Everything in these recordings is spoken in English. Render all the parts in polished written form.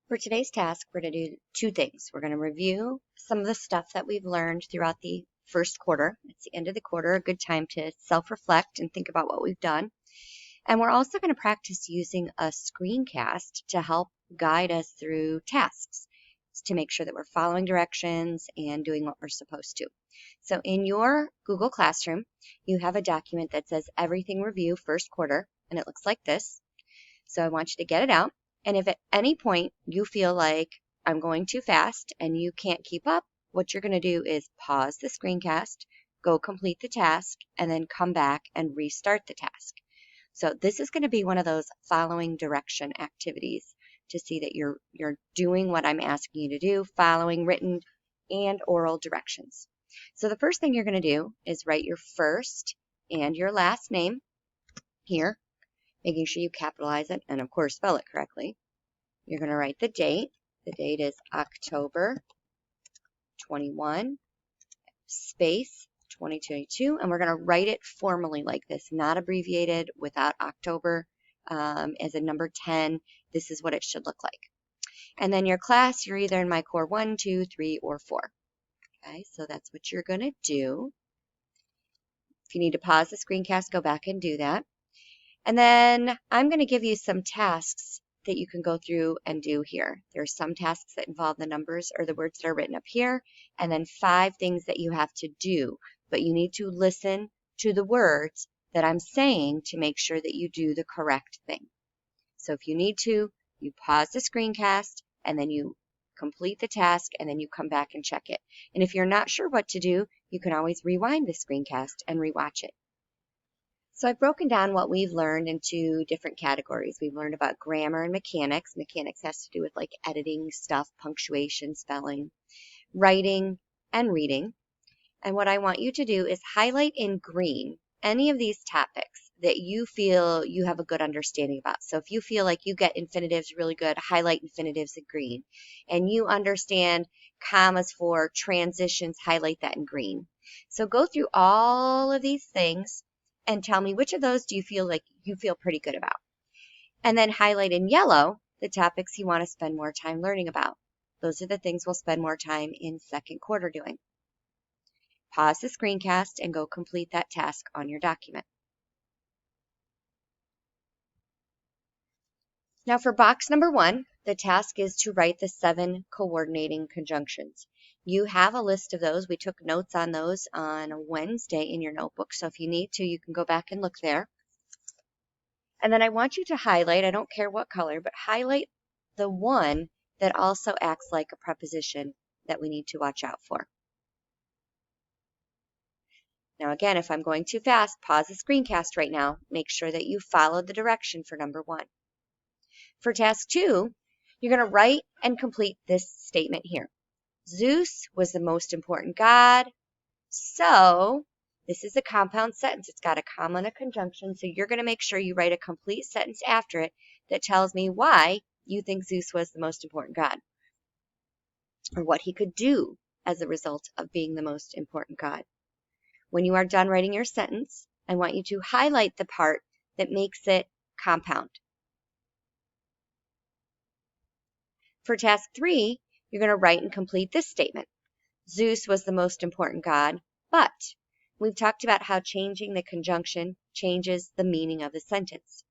For today's task, we're going to do two things. We're going to review some of the stuff that we've learned throughout the first quarter. It's the end of the quarter, a good time to self-reflect and think about what we've done. And we're also going to practice using a screencast to help guide us through tasks to make sure that we're following directions and doing what we're supposed to. So in your Google Classroom, you have a document that says Everything Review First Quarter, and it looks like this. So I want you to get it out. And if at any point you feel like I'm going too fast and you can't keep up, what you're going to do is pause the screencast, go complete the task, and then come back and restart the task. So this is going to be one of those following direction activities to see that you're doing what I'm asking you to do, following written and oral directions. So the first thing you're going to do is write your first and your last name here, making sure you capitalize it and, of course, spell it correctly. You're going to write the date. The date is October 21, space 2022, and we're going to write it formally like this, not abbreviated, without October as a number 10. This is what it should look like. And then your class, you're either in my core 1, 2, 3, or 4. Okay, so that's what you're going to do. If you need to pause the screencast, go back and do that. And then I'm going to give you some tasks that you can go through and do here. There are some tasks that involve the numbers or the words that are written up here, and then 5 things that you have to do. But you need to listen to the words that I'm saying to make sure that you do the correct thing. So if you need to, you pause the screencast, and then you complete the task, and then you come back and check it. And if you're not sure what to do, you can always rewind the screencast and rewatch it. So I've broken down what we've learned into different categories. We've learned about grammar and mechanics. Mechanics has to do with like editing stuff, punctuation, spelling, writing, and reading. And what I want you to do is highlight in green any of these topics that you feel you have a good understanding about. So if you feel like you get infinitives really good, highlight infinitives in green. And you understand commas for transitions, highlight that in green. So go through all of these things and tell me which of those do you feel like you feel pretty good about. And then highlight in yellow the topics you want to spend more time learning about. Those are the things we'll spend more time in second quarter doing. Pause the screencast and go complete that task on your document. Now for box number 1, the task is to write the 7 coordinating conjunctions. You have a list of those. We took notes on those on a Wednesday in your notebook, so if you need to, you can go back and look there. And then I want you to highlight, I don't care what color, but highlight the one that also acts like a preposition that we need to watch out for. Now again, if I'm going too fast, pause the screencast right now. Make sure that you follow the direction for number 1. For task 2, you're going to write and complete this statement here. Zeus was the most important god, so this is a compound sentence. It's got a comma and a conjunction, so you're going to make sure you write a complete sentence after it that tells me why you think Zeus was the most important god, or what he could do as a result of being the most important god. When you are done writing your sentence, I want you to highlight the part that makes it compound. For task 3, you're going to write and complete this statement. Zeus was the most important god, but we've talked about how changing the conjunction changes the meaning of the sentence.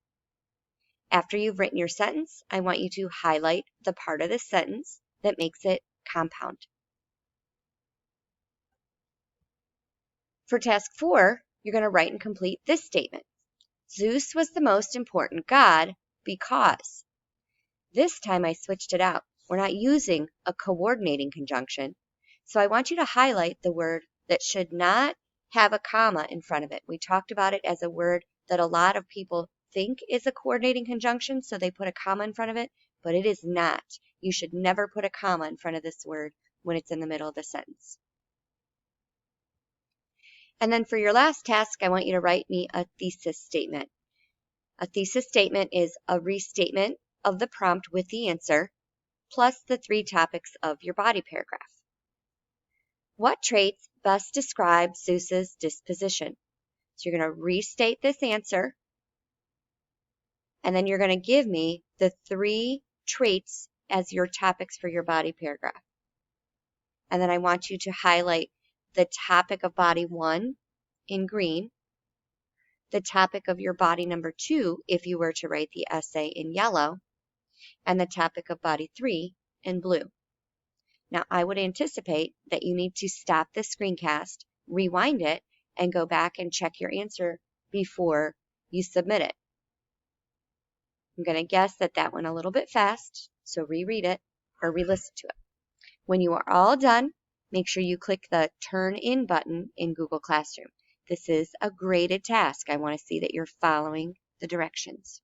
After you've written your sentence, I want you to highlight the part of the sentence that makes it compound. For task 4, you're going to write and complete this statement. Zeus was the most important god because. This time I switched it out. We're not using a coordinating conjunction. So I want you to highlight the word that should not have a comma in front of it. We talked about it as a word that a lot of people think is a coordinating conjunction, so they put a comma in front of it, but it is not. You should never put a comma in front of this word when it's in the middle of the sentence. And then for your last task, I want you to write me a thesis statement. A thesis statement is a restatement of the prompt with the answer, plus the 3 topics of your body paragraph. What traits best describe Zeus's disposition? So you're going to restate this answer, and then you're going to give me the 3 traits as your topics for your body paragraph. And then I want you to highlight the topic of body 1 in green, the topic of your body number 2 if you were to write the essay in yellow, and the topic of body 3 in blue. Now, I would anticipate that you need to stop the screencast, rewind it, and go back and check your answer before you submit it. I'm going to guess that that went a little bit fast, so reread it or re-listen to it. When you are all done, make sure you click the Turn In button in Google Classroom. This is a graded task. I want to see that you're following the directions.